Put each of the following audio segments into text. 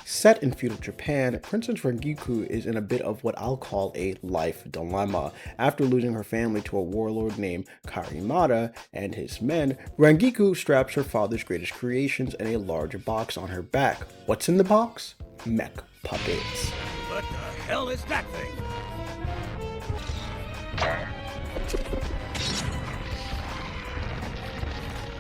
Set in feudal Japan, Princess Rengiku is in a bit of what I'll call a life dilemma. After losing her family to a warlord named Karimata and his men, Rengiku straps her father's greatest creations in a large box on her back. What's in the box? Mech puppets. What the hell is that thing?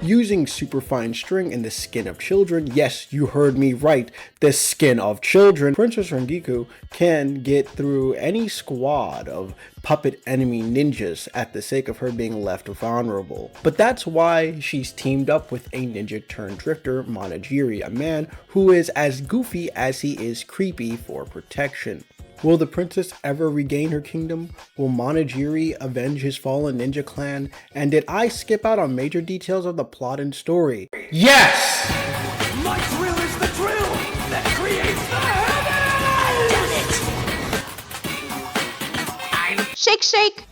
Using superfine string and the skin of children, yes, you heard me right, the skin of children, Princess Rengiku can get through any squad of puppet enemy ninjas at the sake of her being left vulnerable. But that's why she's teamed up with a ninja turned drifter, Monogiri, a man who is as goofy as he is creepy for protection. Will the princess ever regain her kingdom? Will Monogiri avenge his fallen ninja clan? And did I skip out on major details of the plot and story? Yes! My drill is the drill that creates the heavens! Shake, shake!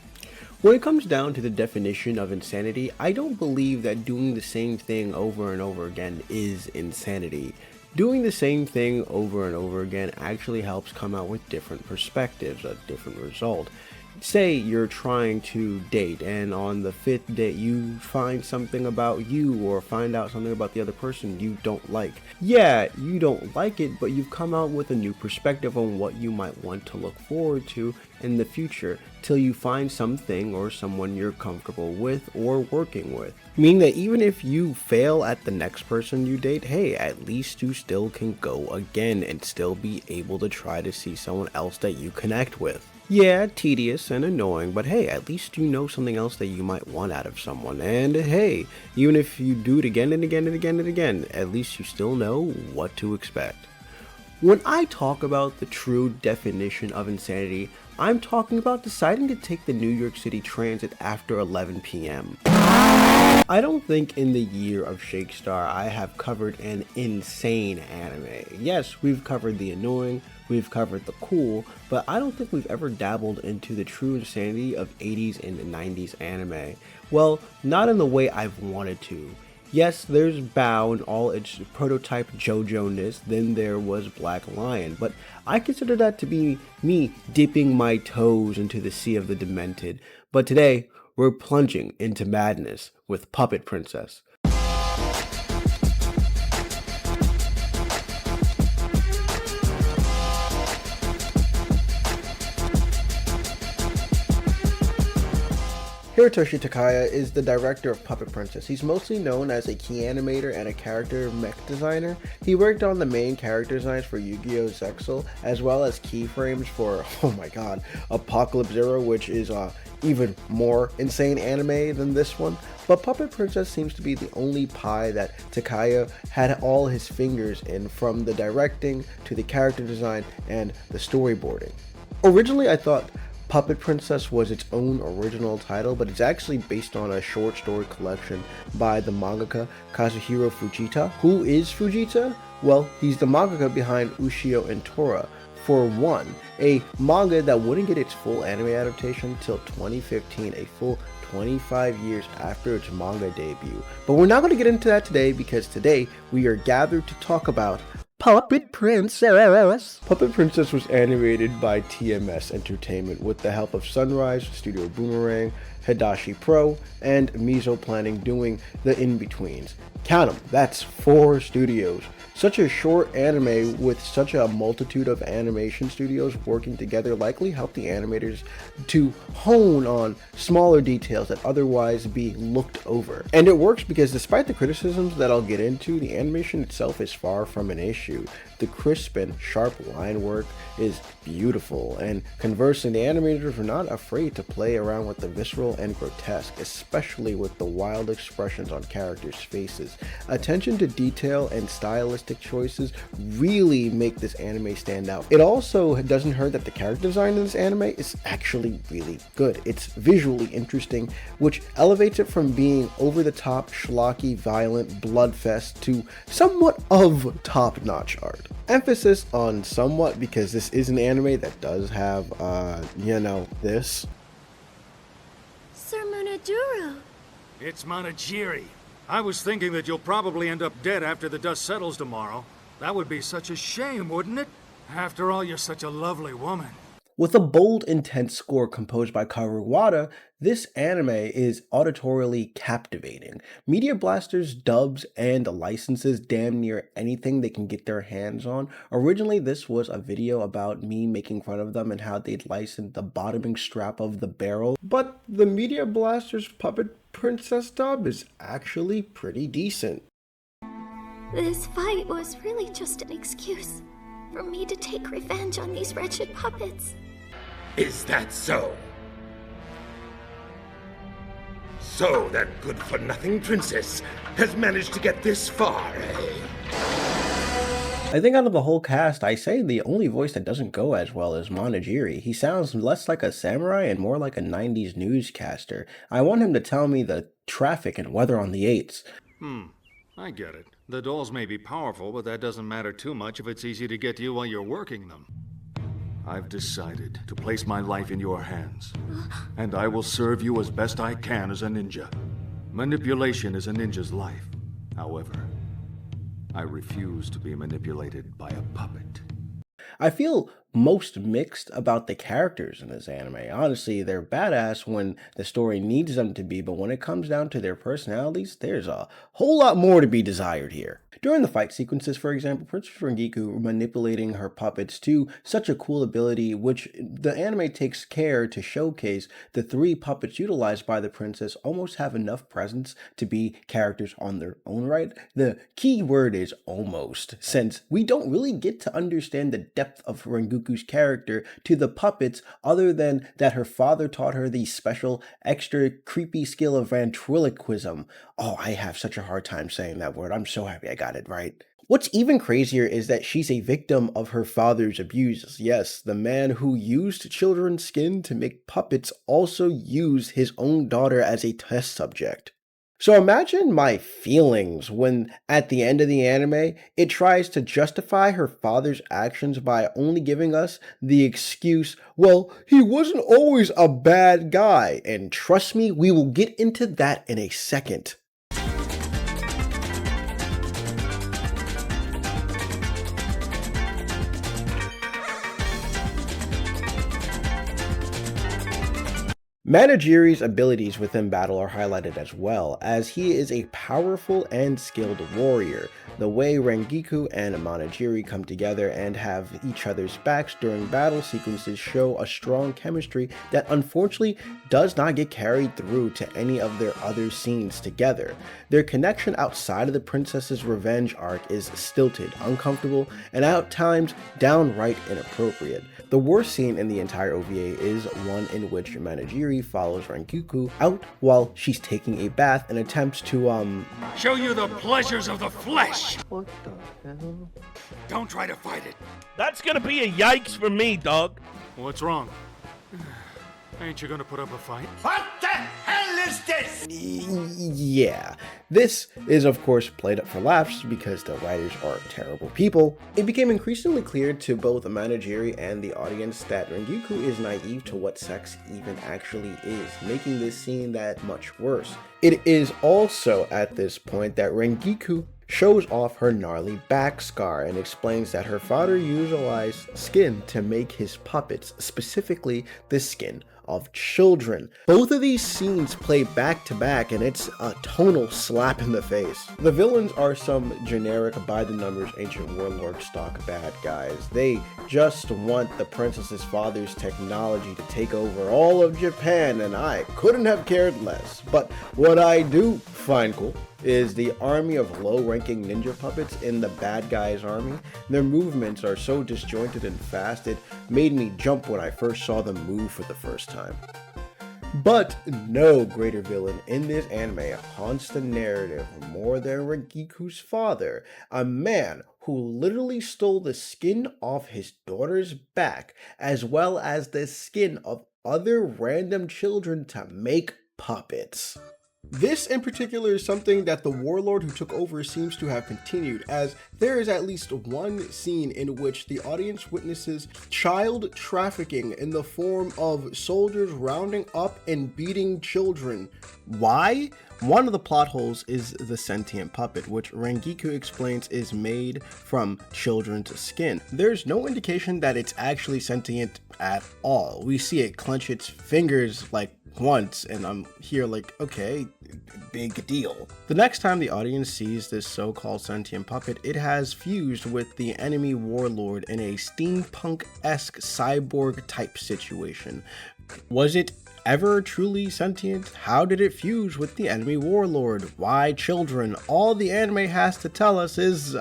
When it comes down to the definition of insanity, I don't believe that doing the same thing over and over again is insanity. Doing the same thing over and over again actually helps come out with different perspectives, a different result. Say you're trying to date and on the 5th date you find something about you or find out something about the other person you don't like. Yeah, you don't like it, but you've come out with a new perspective on what you might want to look forward to in the future till you find something or someone you're comfortable with or working with. Meaning that even if you fail at the next person you date, hey, at least you still can go again and still be able to try to see someone else that you connect with. Yeah, tedious and annoying, but hey, at least you know something else that you might want out of someone. And hey, even if you do it again and again and again and again, at least you still know what to expect. When I talk about the true definition of insanity, I'm talking about deciding to take the New York City Transit after 11 p.m. I don't think in the year of ShakeStar I have covered an insane anime. Yes, we've covered the annoying, we've covered the cool, but I don't think we've ever dabbled into the true insanity of 80s and 90s anime. Well, not in the way I've wanted to. Yes, there's Bao and all its prototype JoJo-ness, then there was Black Lion, but I consider that to be me dipping my toes into the sea of the demented. But today, we're plunging into madness with Puppet Princess. Hirotoshi Takaya is the director of Puppet Princess. He's mostly known as a key animator and a character mech designer. He worked on the main character designs for Yu-Gi-Oh! Zexal, as well as keyframes for, oh my god, Apocalypse Zero, which is even more insane anime than this one. But Puppet Princess seems to be the only pie that Takaya had all his fingers in, from the directing to the character design and the storyboarding. Originally, I thought Puppet Princess was its own original title, but it's actually based on a short story collection by the mangaka Kazuhiro Fujita. Who is Fujita? Well, he's the mangaka behind Ushio and Tora, for One, a manga that wouldn't get its full anime adaptation till 2015, a full 25 years after its manga debut. But we're not going to get into that today, because today we are gathered to talk about Puppet Princess. Puppet Princess was animated by TMS Entertainment with the help of Sunrise, Studio Boomerang, Hidashi Pro, and Mizo Planning doing the in-betweens. Count them, that's 4 studios. Such a short anime with such a multitude of animation studios working together likely helped the animators to hone on smaller details that otherwise be looked over. And it works because despite the criticisms that I'll get into, the animation itself is far from an issue. The crisp and sharp line work is beautiful, and conversely, the animators were not afraid to play around with the visceral and grotesque, especially with the wild expressions on characters' faces. Attention to detail and stylistic choices really make this anime stand out. It also doesn't hurt that the character design in this anime is actually really good. It's visually interesting, which elevates it from being over-the-top, schlocky, violent bloodfest to somewhat of top-notch art. Emphasis on somewhat, because this is an anime that does have, this. Sir Monoduro. It's Monogiri. I was thinking that you'll probably end up dead after the dust settles tomorrow. That would be such a shame, wouldn't it? After all, you're such a lovely woman. With a bold, intense score composed by Kaoru Wada, this anime is auditorially captivating. Media Blasters dubs and licenses damn near anything they can get their hands on. Originally, this was a video about me making fun of them and how they'd licensed the bottoming strap of the barrel, but the Media Blasters Puppet Princess dub is actually pretty decent. This fight was really just an excuse for me to take revenge on these wretched puppets. Is that so? So that good-for-nothing princess has managed to get this far, eh? I think out of the whole cast, I say the only voice that doesn't go as well is Monojiri. He sounds less like a samurai and more like a 90s newscaster. I want him to tell me the traffic and weather on the 8s. I get it. The dolls may be powerful, but that doesn't matter too much if it's easy to get to you while you're working them. I've decided to place my life in your hands, and I will serve you as best I can as a ninja. Manipulation is a ninja's life. However, I refuse to be manipulated by a puppet. I feel most mixed about the characters in this anime. Honestly, they're badass when the story needs them to be, but when it comes down to their personalities, there's a whole lot more to be desired here. During the fight sequences, for example, Princess Rengiku manipulating her puppets to such a cool ability, which the anime takes care to showcase. The 3 puppets utilized by the princess almost have enough presence to be characters on their own right. The key word is almost, since we don't really get to understand the depth of Rengoku's character to the puppets other than that her father taught her the special extra creepy skill of ventriloquism. Oh, I have such a hard time saying that word. I'm so happy I got it right. What's even crazier is that she's a victim of her father's abuse. Yes, the man who used children's skin to make puppets also used his own daughter as a test subject. So imagine my feelings when, at the end of the anime, it tries to justify her father's actions by only giving us the excuse, well, he wasn't always a bad guy. And trust me, we will get into that in a second. Manojiri's abilities within battle are highlighted as well, as he is a powerful and skilled warrior. The way Rengiku and Manojiri come together and have each other's backs during battle sequences show a strong chemistry that unfortunately does not get carried through to any of their other scenes together. Their connection outside of the princess's revenge arc is stilted, uncomfortable, and at times downright inappropriate. The worst scene in the entire OVA is one in which Manojiri follows Rengoku out while she's taking a bath and attempts to Show you the pleasures of the flesh! What the hell? Don't try to fight it. That's gonna be a yikes for me, dog. What's wrong? Ain't you gonna put up a fight? What the hell is this? Yeah, this is of course played up for laughs because the writers are terrible people. It became increasingly clear to both Manojiri and the audience that Rengoku is naive to what sex even actually is, making this scene that much worse. It is also at this point that Rengiku shows off her gnarly back scar and explains that her father utilized skin to make his puppets, specifically the skin of children. Both of these scenes play back to back and it's a tonal slap in the face. The villains are some generic by-the-numbers ancient warlord stock bad guys. They just want the princess's father's technology to take over all of Japan, and I couldn't have cared less. But what I do find cool is the army of low-ranking ninja puppets in the bad guy's army. Their movements are so disjointed and fast, it made me jump when I first saw them move for the first time. But no greater villain in this anime haunts the narrative more than Rengiku's father, a man who literally stole the skin off his daughter's back, as well as the skin of other random children to make puppets. This in particular is something that the warlord who took over seems to have continued, as there is at least one scene in which the audience witnesses child trafficking in the form of soldiers rounding up and beating children. Why? One of the plot holes is the sentient puppet, which Rangiku explains is made from children's skin. There's no indication that it's actually sentient at all. We see it clench its fingers like once, and I'm here like, okay, big deal. The next time the audience sees this so-called sentient puppet, it has fused with the enemy warlord in a steampunk-esque cyborg type situation. Was it ever truly sentient? How did it fuse with the enemy warlord? Why children? All the anime has to tell us is,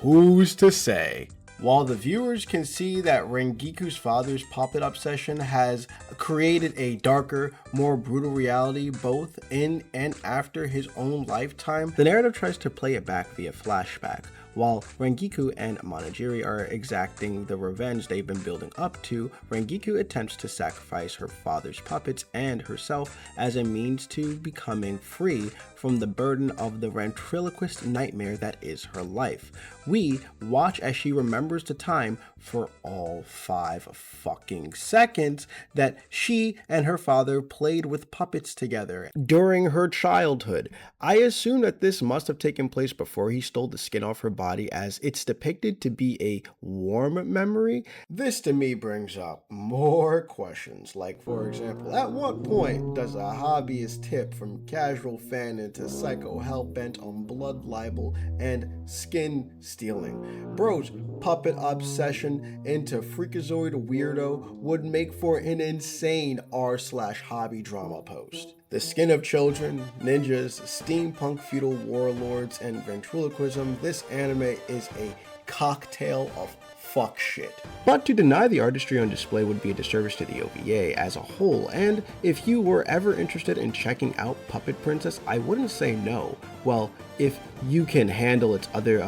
who's to say? While the viewers can see that Rengiku's father's puppet obsession has created a darker, more brutal reality both in and after his own lifetime, the narrative tries to play it back via flashback. While Rangiku and Monogiri are exacting the revenge they've been building up to, Rangiku attempts to sacrifice her father's puppets and herself as a means to becoming free from the burden of the ventriloquist nightmare that is her life. We watch as she remembers the time for all 5 fucking seconds that she and her father played with puppets together during her childhood. I assume that this must have taken place before he stole the skin off her body, as it's depicted to be a warm memory. This to me brings up more questions, like for example, at what point does a hobbyist tip from casual fan into psycho hell-bent on blood libel and skin stealing? Bro's puppet obsession into freakazoid weirdo would make for an insane r/hobby drama post. The skin of children, ninjas, steampunk feudal warlords, and ventriloquism, this anime is a cocktail of fuck shit. But to deny the artistry on display would be a disservice to the OVA as a whole, and if you were ever interested in checking out Puppet Princess, I wouldn't say no. Well, if you can handle its other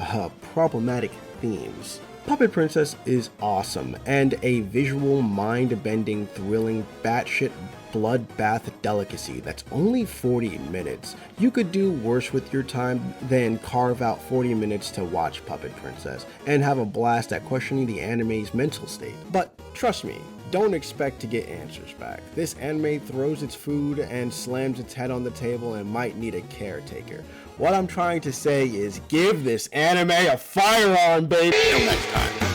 problematic themes. Puppet Princess is awesome, and a visual, mind-bending, thrilling, batshit bloodbath delicacy that's only 40 minutes. You could do worse with your time than carve out 40 minutes to watch Puppet Princess and have a blast at questioning the anime's mental state. But trust me, don't expect to get answers back. This anime throws its food and slams its head on the table and might need a caretaker. What I'm trying to say is give this anime a firearm, baby. Till next time.